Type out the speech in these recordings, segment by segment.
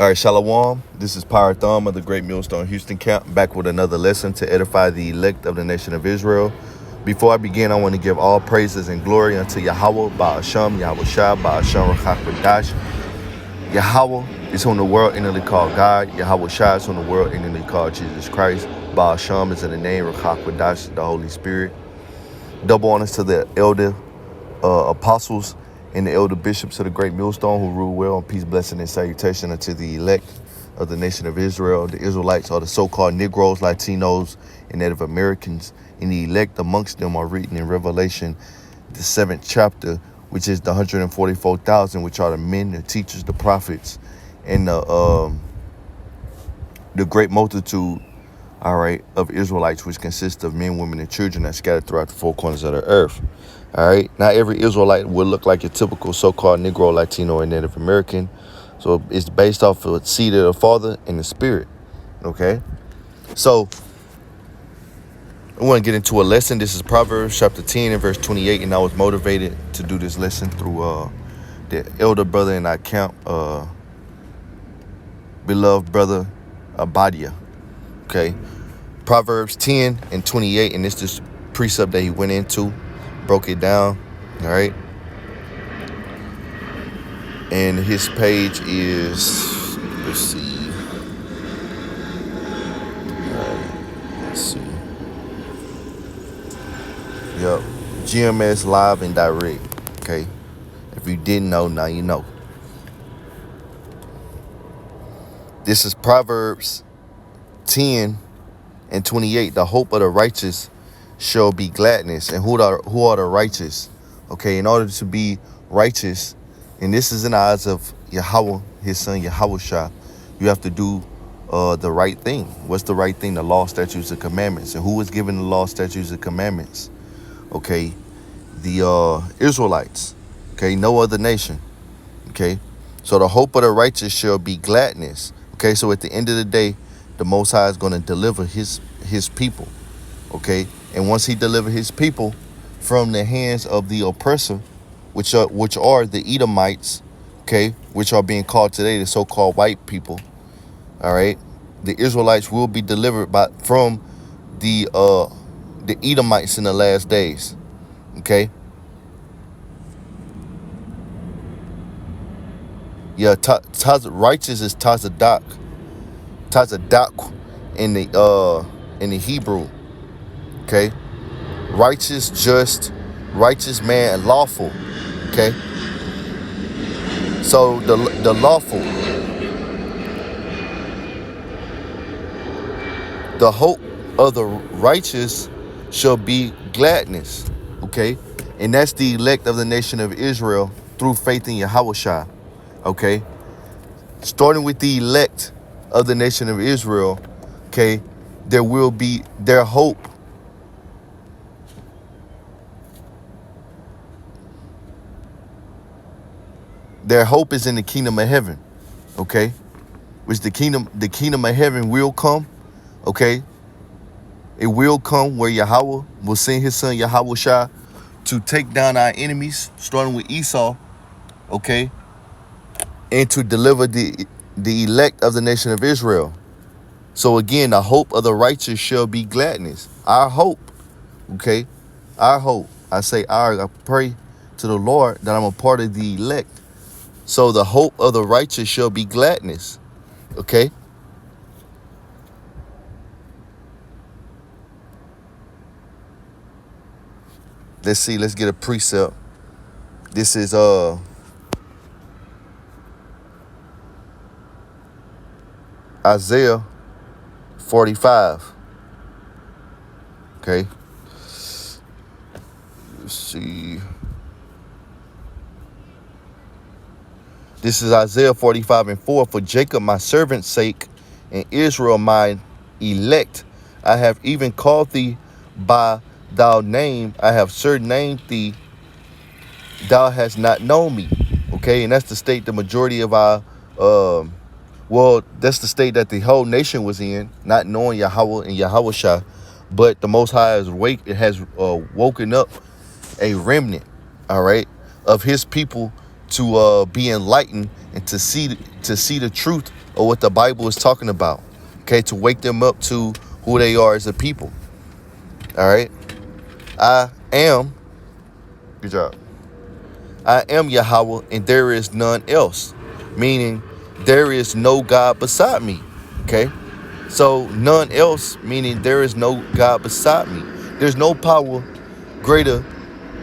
All right, Shalom. This is Power Thumb of the Great Millstone Houston Camp, back with another lesson to edify the elect of the nation of Israel. Before I begin, I want to give all praises and glory unto Yahweh, Ba'asham, Yahweh Shah, Ba'asham, Rachak Badash. Yahweh is whom the world innately called God. Yahweh Shah is whom the world innately called Jesus Christ. Ba'asham is in the name, Rachak Badash, the Holy Spirit. Double honors to the elder apostles and the elder bishops of the Great Millstone who rule well, and peace, blessing, and salutation unto the elect of the nation of Israel. The Israelites are the so-called Negroes, Latinos, and Native Americans, and the elect amongst them are written in Revelation, the 7th chapter, which is the 144,000, which are the men, the teachers, the prophets, and the great multitude, all right, of Israelites, which consists of men, women, and children that scattered throughout the four corners of the earth. All right. Not every Israelite will look like a typical so-called Negro, Latino, and Native American. So it's based off of the seed of the Father and the Spirit. Okay. So I want to get into a lesson. This is Proverbs chapter 10 and verse 28. And I was motivated to do this lesson through the elder brother in our camp, beloved brother Abadia. Okay. Proverbs 10 and 28. And this is precept that he went into. Broke it down, all right, and his page is, let's see, yep, GMS Live and Direct. Okay, if you didn't know, now you know. This is Proverbs 10 and 28. The hope of the righteous shall be gladness. And who are the righteous? Okay, in order to be righteous, and this is in the eyes of Yahweh, his son Yahweh Shah, you have to do the right thing. What's the right thing? The law, statutes, and commandments. And who was given the law, statutes, and commandments? Okay, the Israelites. Okay, no other nation. Okay, so the hope of the righteous shall be gladness. Okay, so at the end of the day, the Most High is going to deliver his people. Okay, and once he delivered his people from the hands of the oppressor, which are the Edomites, okay, which are being called today the so-called white people, all right, the Israelites will be delivered from the Edomites in the last days. Okay, yeah, righteous is Tazadak in the Hebrew. Okay, righteous, just, righteous man, and lawful. Okay, so the lawful, the hope of the righteous shall be gladness. Okay, and that's the elect of the nation of Israel through faith in Yahweh Shah. Okay, starting with the elect of the nation of Israel. Okay, there will be their hope. Their hope is in the kingdom of heaven, okay? Which the kingdom of heaven will come, okay? It will come where Yahweh will send his son Yahweh Shah to take down our enemies, starting with Esau, okay? And to deliver the elect of the nation of Israel. So again, the hope of the righteous shall be gladness. Our hope, okay? Our hope. I pray to the Lord that I'm a part of the elect. So the hope of the righteous shall be gladness. Okay. Let's see. Let's get a precept. This is Isaiah 45. Okay. Let's see. This is Isaiah 45 and 4. For Jacob my servant's sake, and Israel my elect, I have even called thee by thy name. I have surnamed thee. Thou hast not known me. Okay, and that's the state the majority of our, that's the state that the whole nation was in, not knowing Yahweh and Yahweh Shah. But the Most High has woken up a remnant, all right, of his people to be enlightened and to see the truth or what the Bible is talking about. Okay, to wake them up to who they are as a people. All right. I am, good job. I am Yahweh, and there is none else. Meaning, there is no God beside me. Okay. So none else, meaning there is no God beside me. There's no power greater,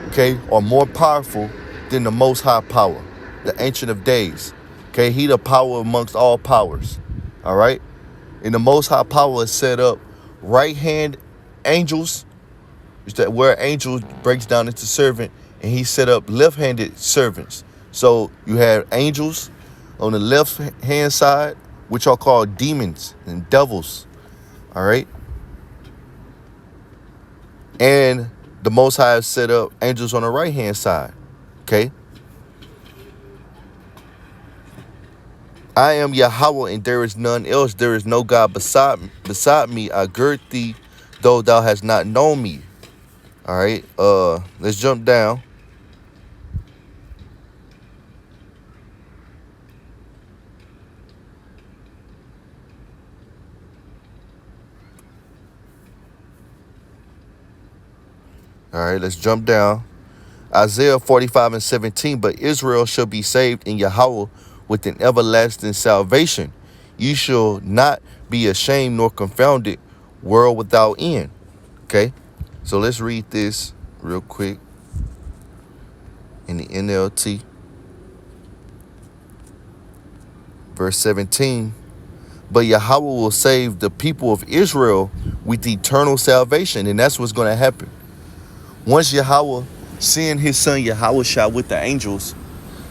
okay, or more powerful than the Most High power, the Ancient of Days. Okay, he the power amongst all powers. All right. And the Most High power is set up right hand angels, is that where angel breaks down into servant, and he set up left-handed servants. So you have angels on the left hand side, which are called demons and devils. All right. And the Most High has set up angels on the right hand side. Okay. I am Yahweh, and there is none else. There is no God beside me. I gird thee, though thou hast not known me. All right. Let's jump down. All right, let's jump down. Isaiah 45:17. But Israel shall be saved in Yahweh with an everlasting salvation. You shall not be ashamed nor confounded, world without end. Okay, so let's read this real quick in the NLT. Verse 17. But Yahweh will save the people of Israel with eternal salvation. And that's what's going to happen. Once Yahweh send his son Yahushua with the angels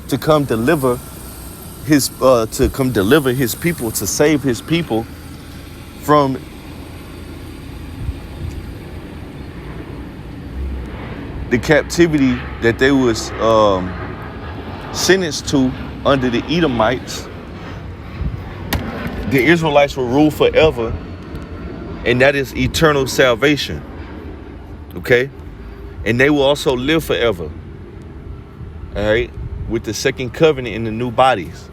to come deliver his people, to save his people from the captivity that they was sentenced to under the Edomites, the Israelites will rule forever, and that is eternal salvation. Okay? And they will also live forever. All right? With the second covenant in the new bodies.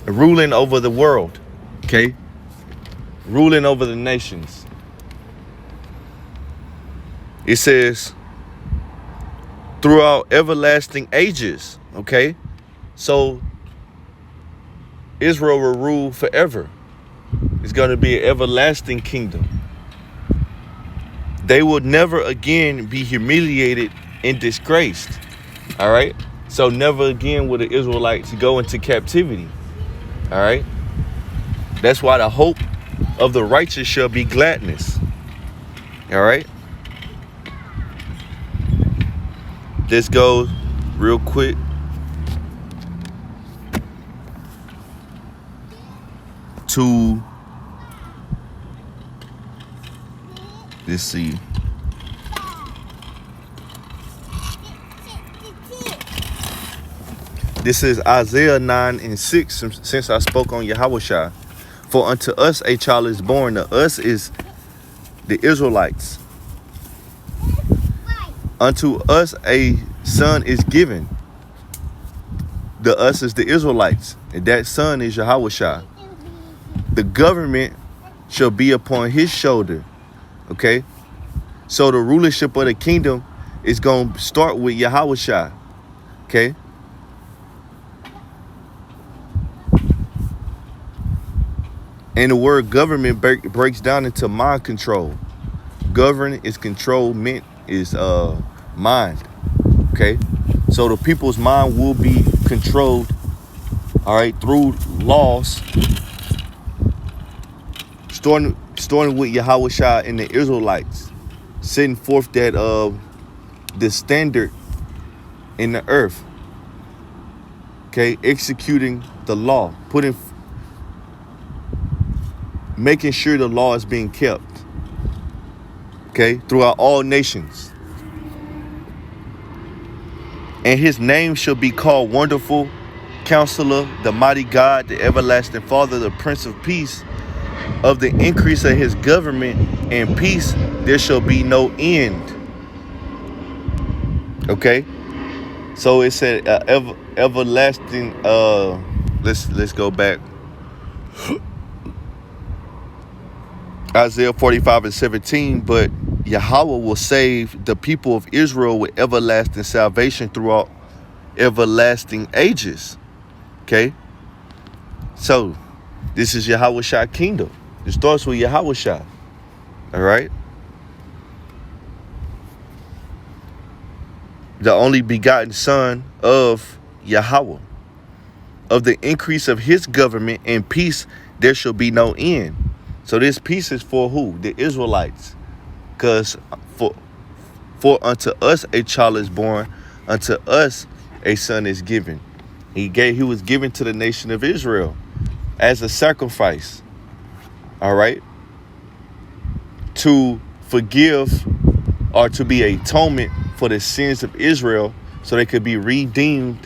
Ruling over the world. Okay? Ruling over the nations. It says, throughout everlasting ages. Okay? So, Israel will rule forever. It's going to be an everlasting kingdom. They will never again be humiliated and disgraced. All right. So never again will the Israelites go into captivity. All right. That's why the hope of the righteous shall be gladness. All right. Let's go real quick to, let's see. This is Isaiah 9:6, since I spoke on Yahushua. For unto us a child is born, to us is the Israelites. Unto us a son is given. The us is the Israelites, and that son is Yahushua. The government shall be upon his shoulder. Okay? So the rulership of the kingdom is going to start with Yahushua. Okay? And the word government breaks down into mind control. Govern is control, meant is mind. Okay? So the people's mind will be controlled, all right, through laws, starting with Yahushua and the Israelites, setting forth that the standard in the earth. Okay, executing the law, making sure the law is being kept. Okay, throughout all nations. And his name shall be called Wonderful Counselor, the Mighty God, the Everlasting Father, the Prince of Peace. Of the increase of his government and peace, there shall be no end. Okay, so it said everlasting Let's go back. Isaiah 45:17, but Yahweh will save the people of Israel with everlasting salvation throughout everlasting ages. Okay? So, this is Yahweh Shai kingdom. It starts with Yahweh Shai. All right? The only begotten son of Yahweh. Of the increase of his government and peace, there shall be no end. So this peace is for who? The Israelites. Because for unto us a child is born, unto us a son is given. He was given to the nation of Israel as a sacrifice. All right? To forgive or to be an atonement for the sins of Israel so they could be redeemed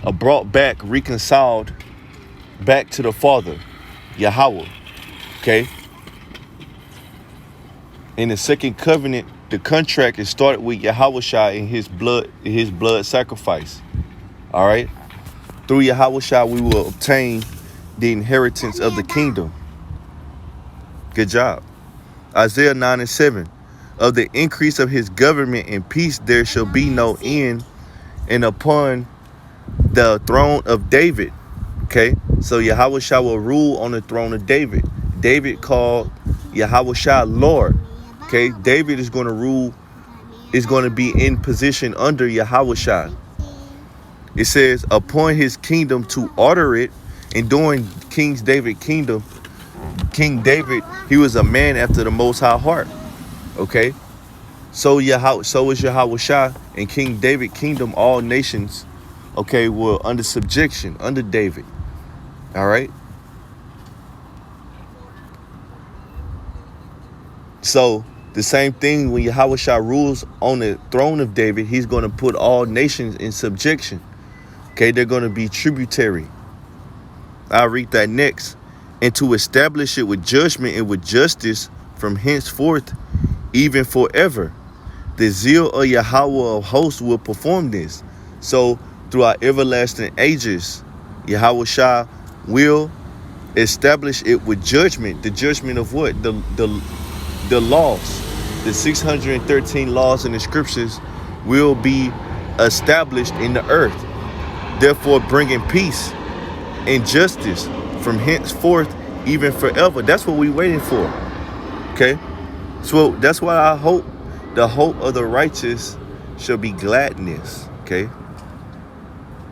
or brought back, reconciled back to the Father, Yahweh. Okay? In the second covenant, the contract is started with Yahweh Shai and his blood sacrifice. All right? Through Yahweh Shai, we will obtain the inheritance of the kingdom. Good job. Isaiah 9:7. Of the increase of his government and peace, there shall be no end, and upon the throne of David. Okay? So Yahweh Shai will rule on the throne of David. David called Yahweh Shai Lord. Okay? David is going to rule, is going to be in position under Yahweh Shai. It says, upon his kingdom to order it. And during King David's kingdom, King David, he was a man after the Most High heart. Okay? So is Yahweh Shai. And King David's kingdom, all nations, okay, were under subjection, under David. All right? So, the same thing when Yahweh Shai rules on the throne of David, he's going to put all nations in subjection. Okay, they're going to be tributary. I'll read that next. And to establish it with judgment and with justice from henceforth, even forever. The zeal of Yahweh of hosts will perform this. So, throughout everlasting ages, Yahweh Shai will establish it with judgment. The judgment of what? The laws. The 613 laws in the scriptures will be established in the earth. Therefore, bringing peace and justice from henceforth, even forever. That's what we're waiting for. Okay? So that's why I hope the hope of the righteous shall be gladness. Okay?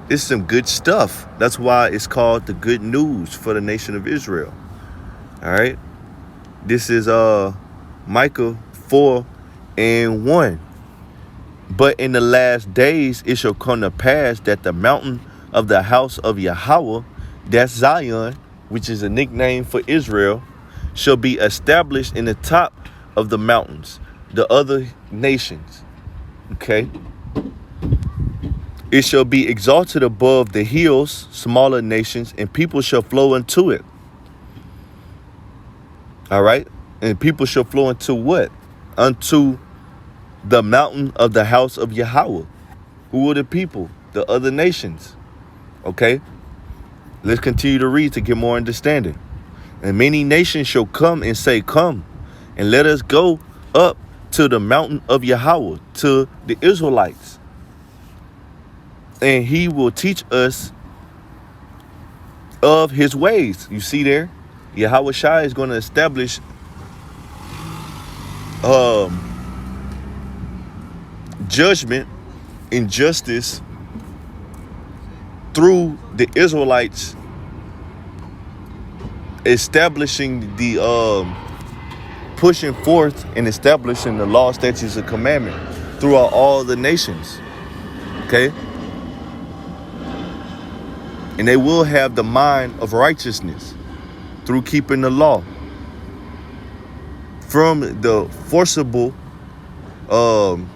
It's some good stuff. That's why it's called the good news for the nation of Israel. All right? This is Micah 4:1. But in the last days it shall come to pass that the mountain of the house of Yahweh, that's Zion, which is a nickname for Israel, shall be established in the top of the mountains, the other nations. Okay? It shall be exalted above the hills, smaller nations, and people shall flow into it. All right? And people shall flow into what? Unto the mountain of the house of Yahweh. Who are the people? The other nations. Okay? Let's continue to read to get more understanding. And many nations shall come and say, come, and let us go up to the mountain of Yahweh, to the Israelites. And he will teach us of his ways. You see there? Yahweh Shai is going to establish judgment and justice through the Israelites, establishing the pushing forth and establishing the law, statutes, and commandment throughout all the nations. Okay? And they will have the mind of righteousness through keeping the law. From the forcible, from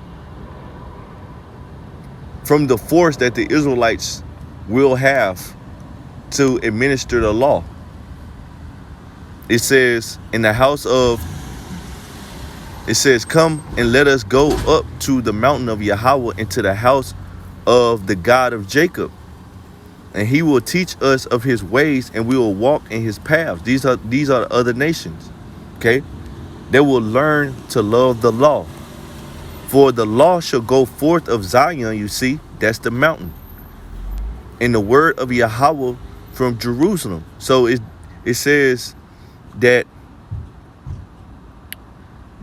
the force that the Israelites will have to administer the law. It says in the house of, it says, come and let us go up to the mountain of Yahweh, into the house of the God of Jacob. And he will teach us of his ways, and we will walk in his paths. These are the other nations. Okay? They will learn to love the law. For the law shall go forth of Zion, you see, that's the mountain. And the word of Yahweh from Jerusalem. So it says that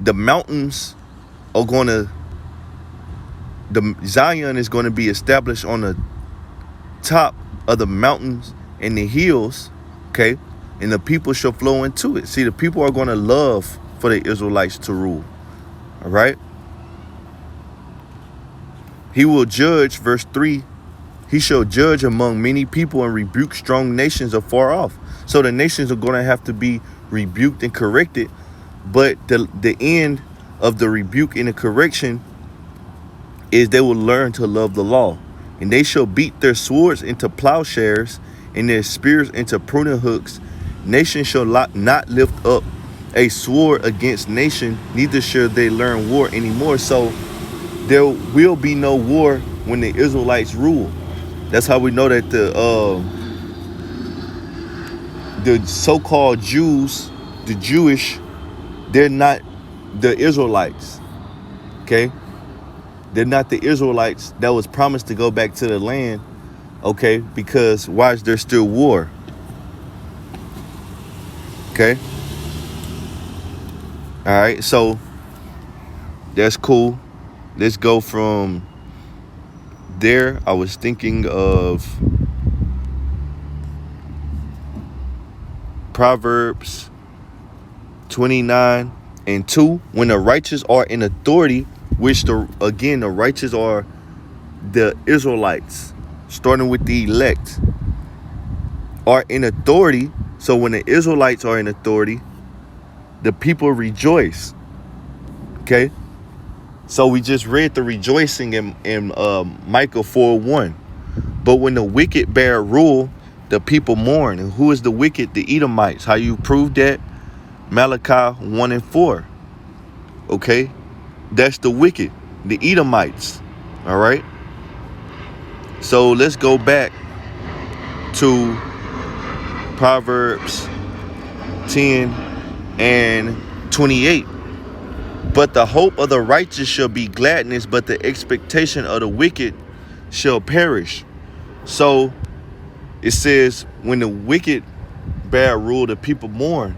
the mountains are the Zion is going to be established on the top of the mountains and the hills, okay? And the people shall flow into it. See, the people are going to love for the Israelites to rule, all right? He will judge, verse 3, he shall judge among many people and rebuke strong nations afar off. So the nations are going to have to be rebuked and corrected, but the end of the rebuke and the correction is they will learn to love the law. And they shall beat their swords into plowshares and their spears into pruning hooks. Nation shall not lift up a sword against nation, neither shall they learn war anymore. So there will be no war when the Israelites rule. That's how we know that the so-called Jews, the Jewish, they're not the Israelites, okay? They're not the Israelites that was promised to go back to the land, okay? Because why is there still war? Okay? All right, so that's cool. Let's go from there. I was thinking of Proverbs 29:2. When the righteous are in authority, which the righteous are the Israelites, starting with the elect, are in authority. So when the Israelites are in authority, the people rejoice. Okay? So we just read the rejoicing in Micah 4:1. But when the wicked bear rule, the people mourn. And who is the wicked? The Edomites. How you prove that? Malachi 1:4. Okay? That's the wicked, the Edomites. All right? So let's go back to Proverbs 10:28. But the hope of the righteous shall be gladness, but the expectation of the wicked shall perish. So it says, when the wicked bear rule, the people mourn.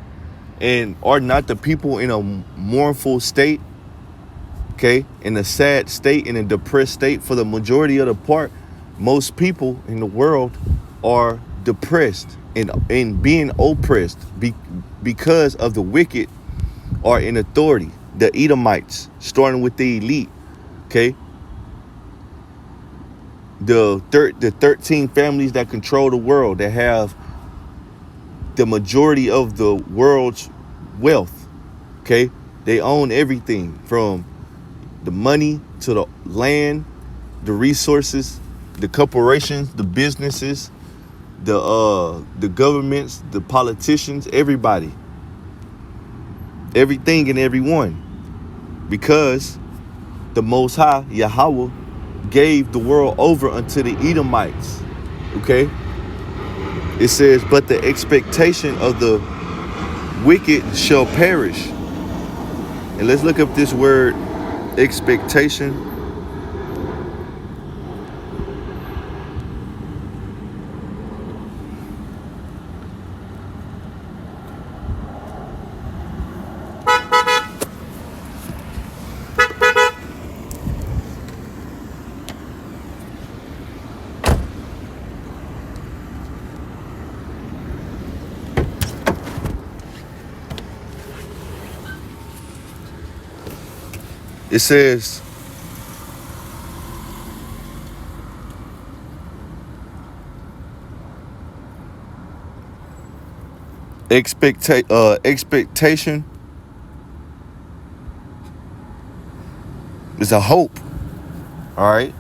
And are not the people in a mournful state? Okay, in a sad state, in a depressed state. For the majority of the part, most people in the world are depressed and being oppressed because of the wicked are in authority. The Edomites, starting with the elite. Okay, the 13 families that control the world, that have the majority of the world's wealth. Okay, they own everything from the money to the land, the resources, the corporations, the businesses, the governments, the politicians, everybody, everything and everyone, because the Most High Yahweh gave the world over unto the Edomites. Okay, it says, but the expectation of the wicked shall perish. And let's look up this word expectation. It says, expectation is a hope. All right.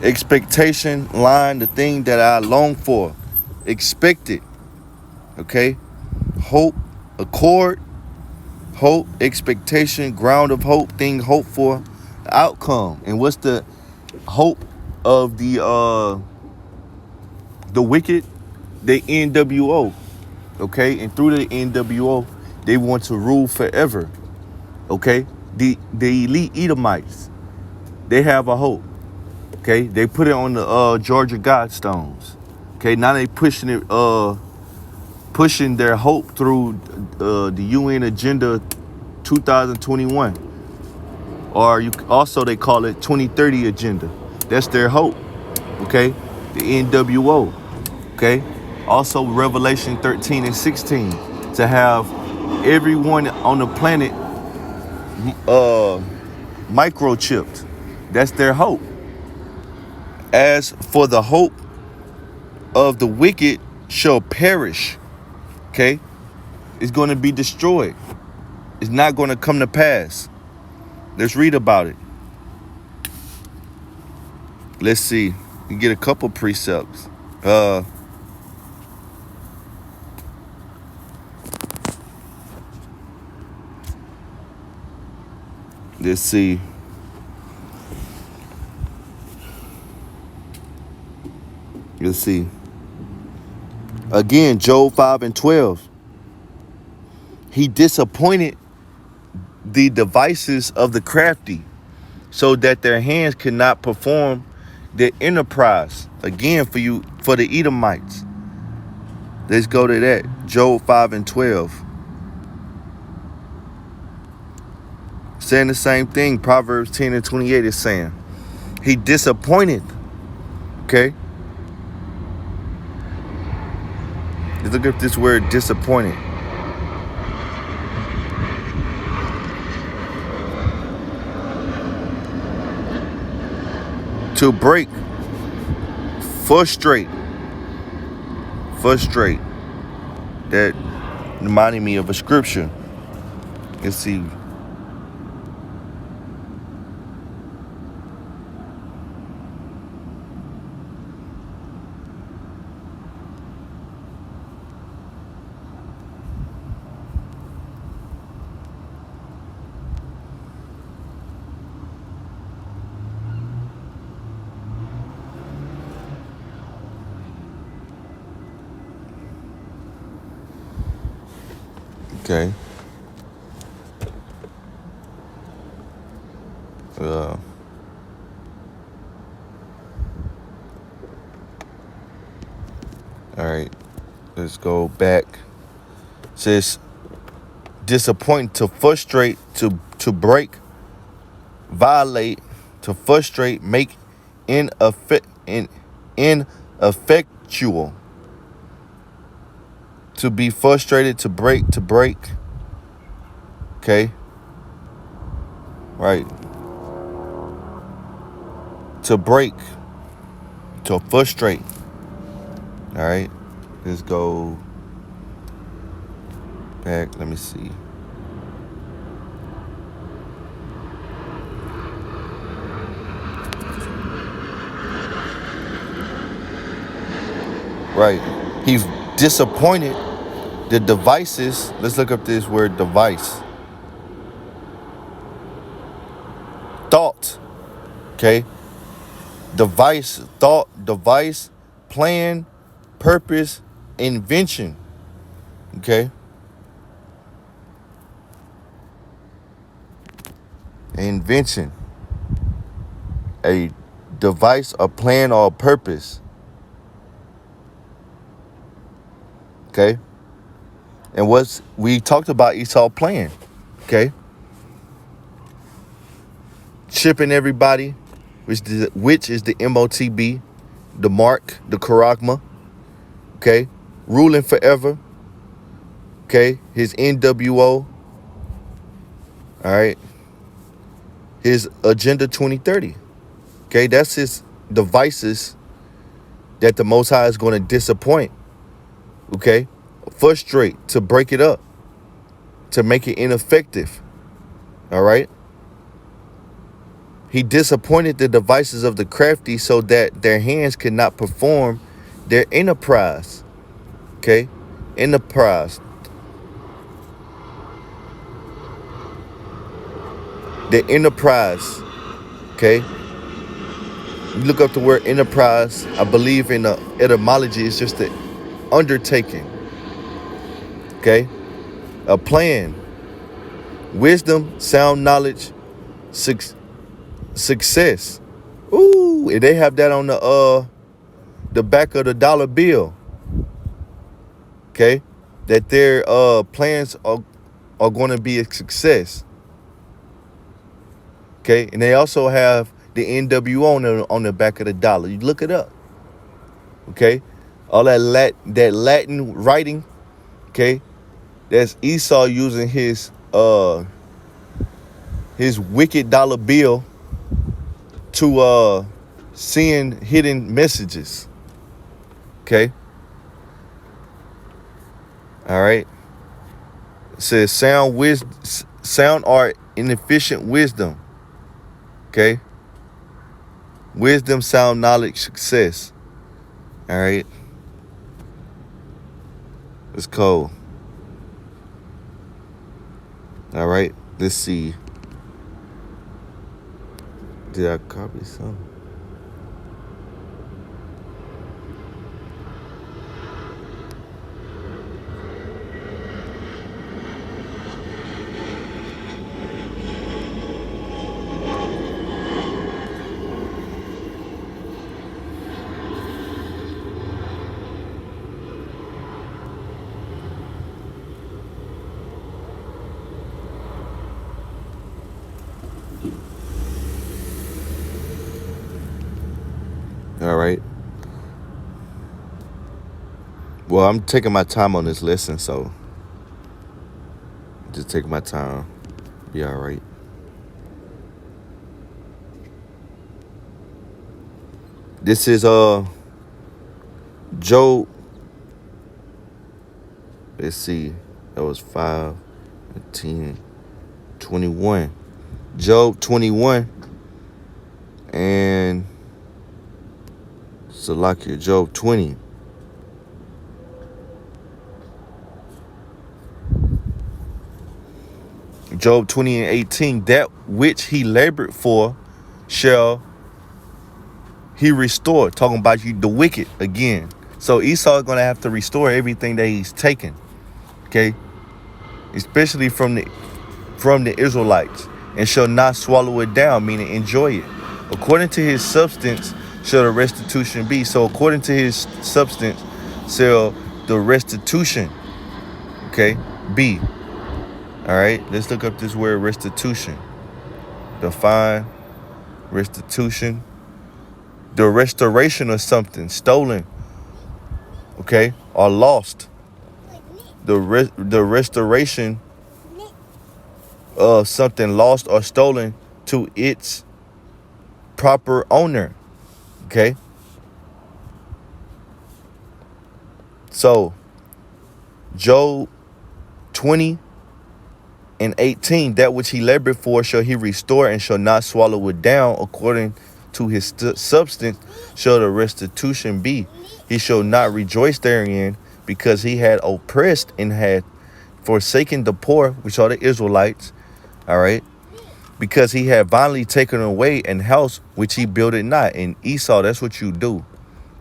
Expectation, line, the thing that I long for. Expect it. Okay. Hope, accord, hope, expectation, ground of hope, thing hoped for, outcome. And what's the hope of the The wicked, they NWO, okay? And through the NWO, they want to rule forever, okay? The elite Edomites, they have a hope, okay? They put it on the Georgia Guidestones, okay? Now they pushing it, pushing their hope through the UN Agenda 2021, or they call it 2030 Agenda. That's their hope, okay? The NWO, okay? Also Revelation 13 and 16, to have everyone on the planet microchipped. That's their hope. As for the hope of the wicked shall perish, okay? It's going to be destroyed. It's not going to come to pass. Let's read about it. Let's see. You get a couple precepts. Let's see. Let's see. Again, Job 5 and 12. He disappointed the devices of the crafty, so that their hands could not perform their enterprise. Again, for the Edomites. Let's go to that. Job 5 and 12. Saying the same thing. Proverbs 10 and 28 is saying. He disappointed. Okay. Let's look at this word disappointed. To break. Frustrate. That reminded me of a scripture. Let's see. Okay. All right. Let's go back. It says disappoint, to frustrate, to break, violate, to frustrate, make ineffectual. To be frustrated, to break. Okay. Right. To break. To frustrate. All right. Let's go back. Let me see. Right. He's disappointed the devices. Let's look up this word device. Thought. Okay. Device, thought, device, plan, purpose, invention. Okay. Invention. A device, a plan, or a purpose. Okay. And we talked about Esau plan. Okay. Shipping everybody, which is the MOTB, the mark, the charagma. Okay. Ruling forever. Okay. His NWO. All right. His Agenda 2030. Okay. That's his devices that the Most High is going to disappoint. Okay. Frustrate, to break it up, to make it ineffective. All right. He disappointed the devices of the crafty, so that their hands could not perform their enterprise. Okay. Enterprise. The enterprise. Okay. You look up the word enterprise. I believe in the etymology. It's just the undertaking. Okay, a plan, wisdom, sound knowledge, success. Ooh, and they have that on the back of the dollar bill. Okay, that their plans are going to be a success. Okay, and they also have the NWO on the back of the dollar. You look it up. Okay, all that Latin writing. Okay, that's Esau using his wicked dollar bill to send hidden messages. Okay. All right. It says sound art, inefficient wisdom. Okay. Wisdom, sound knowledge, success. All right. It's cold. All right. Let's see. Did I copy something? All right. Well, I'm taking my time on this lesson, so just take my time. Be all right. This is Job. Let's see. That was 5, 10, 21. Job 21 and Salakia, Job 20. Job 20 and 18. That which he labored for shall he restore. Talking about the wicked again. So Esau is going to have to restore everything that he's taken. Okay. Especially from the Israelites. And shall not swallow it down, meaning enjoy it. According to his substance shall the restitution be. So according to his substance shall the restitution, okay, be. All right, let's look up this word restitution. Define restitution. The restoration of something stolen, okay, or lost. The restoration of something lost or stolen to its proper owner. Okay. So Job 20 and 18, that which he labored for shall he restore and shall not swallow it down. According to his substance shall the restitution be. He shall not rejoice therein, because he had oppressed and had forsaken the poor, which are the Israelites. All right. Because he had violently taken away an house which he builded not. And Esau, that's what you do.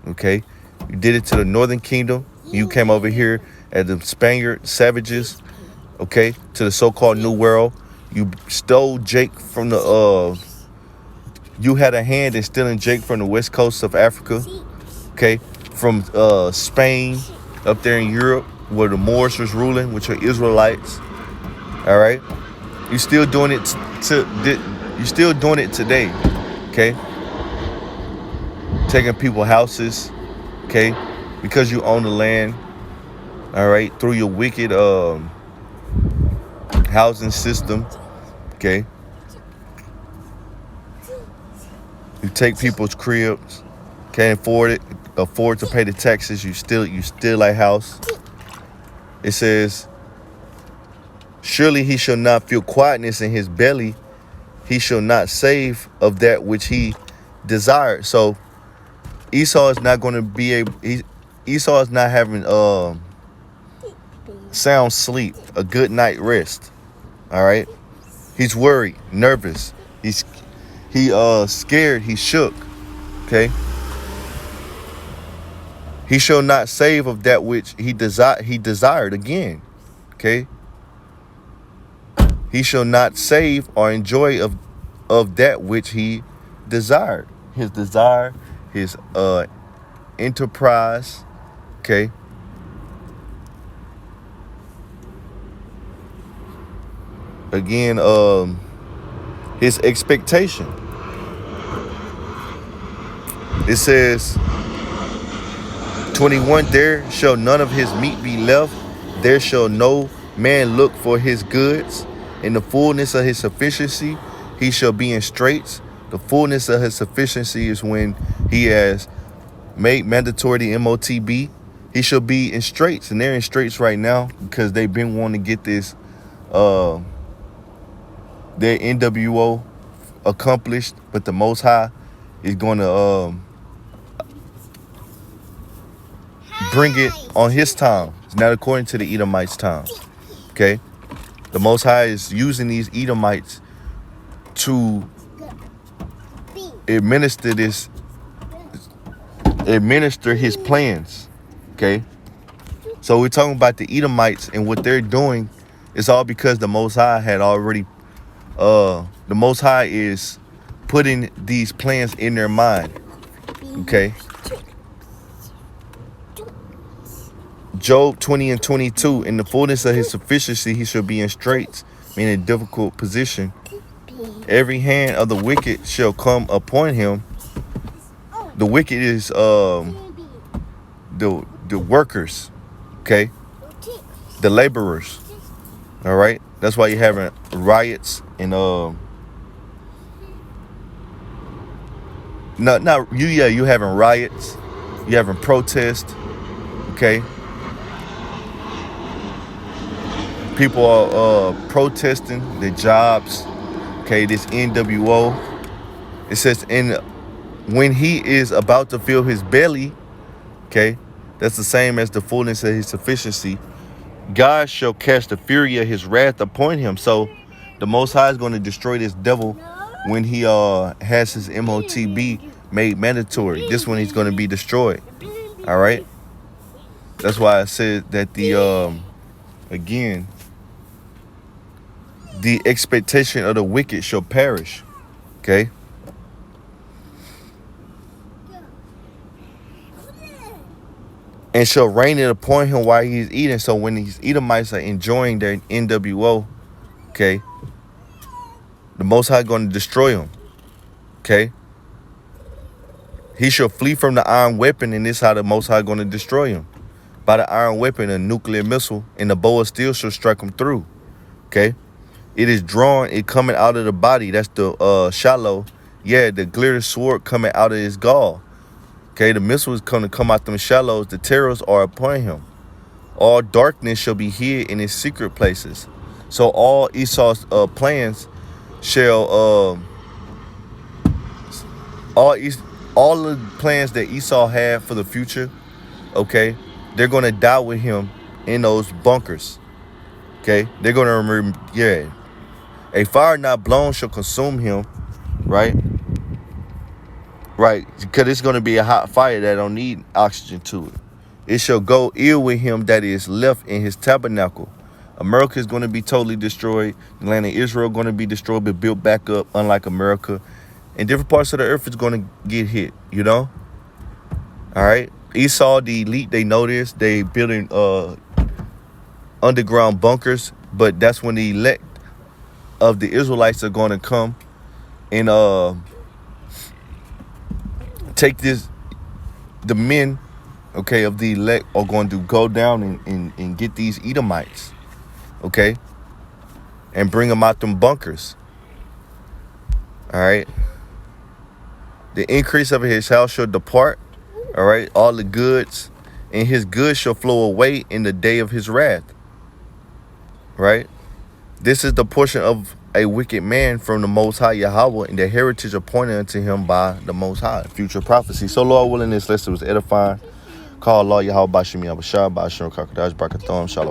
Okay. You did it to the northern kingdom. You came over here as the Spaniard savages. Okay. To the so-called New World. You stole Jake from the you had a hand in stealing Jake from the west coast of Africa. Okay. From Spain up there in Europe, where the Moors was ruling, which are Israelites. All right. You're still doing it you're still doing it today. Okay. Taking people's houses. Okay. Because you own the land. All right. Through your wicked housing system. Okay. You take people's cribs. Can't afford to pay the taxes. You steal a house. It says, surely he shall not feel quietness in his belly. He shall not save of that which he desired. So Esau is not going to be able. Esau is not having sound sleep, a good night rest. All right. He's worried, nervous. He's scared. He's shook. Okay. He shall not save of that which he desired again. Okay. He shall not save or enjoy of that which he desired. His desire, his enterprise. Okay. Again, his expectation. It says 21, there shall none of his meat be left. There shall no man look for his goods. In the fullness of his sufficiency, he shall be in straits. The fullness of his sufficiency is when he has made mandatory the MOTB. He shall be in straits, and they're in straits right now because they've been wanting to get this, their NWO accomplished, but the Most High is going to bring it on his time. It's not according to the Edomites' time. Okay? The Most High is using these Edomites to administer his plans. Okay? So we're talking about the Edomites and what they're doing. It's all because the Most High had already, the Most High is putting these plans in their mind. Okay? Job 20 and 22, in the fullness of his sufficiency, he shall be in straits, meaning a difficult position. Every hand of the wicked shall come upon him. The wicked is the workers, okay? The laborers. All right? That's why you're having riots and you're having riots, you're having protests, okay? People are protesting their jobs. Okay, this NWO. It says, when he is about to fill his belly, okay, that's the same as the fullness of his sufficiency, God shall cast the fury of his wrath upon him. So the Most High is going to destroy this devil when he has his MOTB made mandatory. This one he's going to be destroyed. All right. That's why I said that again, the expectation of the wicked shall perish. Okay? And shall rain it upon him while he is eating. So when these Edomites are enjoying their NWO, okay, the Most High going to destroy him. Okay? He shall flee from the iron weapon, and this is how the Most High going to destroy him. By the iron weapon, a nuclear missile, and the bow of steel shall strike him through. Okay? It is drawn, it coming out of the body. That's the shallow. Yeah, the glitter sword coming out of his gall. Okay, the missile is going to come out them shallows. The terrors are upon him. All darkness shall be hid in his secret places. So all Esau's plans shall all the plans that Esau had for the future, okay, they're going to die with him in those bunkers. Okay, they're going to remember, yeah. A fire not blown shall consume him, right? Right, because it's going to be a hot fire that don't need oxygen to it. It shall go ill with him that is left in his tabernacle. America is going to be totally destroyed. The land of Israel going to be destroyed but built back up, unlike America. And different parts of the earth is going to get hit, you know? All right? Esau, the elite, they know this. They building underground bunkers, but that's when the elect of the Israelites are going to come and take this. The men, okay, of the elect are going to go down and get these Edomites, okay, and bring them out them bunkers. All right. The increase of his house shall depart. All right. All the goods, and his goods shall flow away in the day of his wrath. Right. This is the portion of a wicked man from the Most High Yahweh, and the heritage appointed unto him by the Most High. Future prophecy. So, Lord willing, this lesson was edifying. Call Allah Yahweh Bashim Yahweh Shah, Bashim Kakadash, Barakatham, Shalom.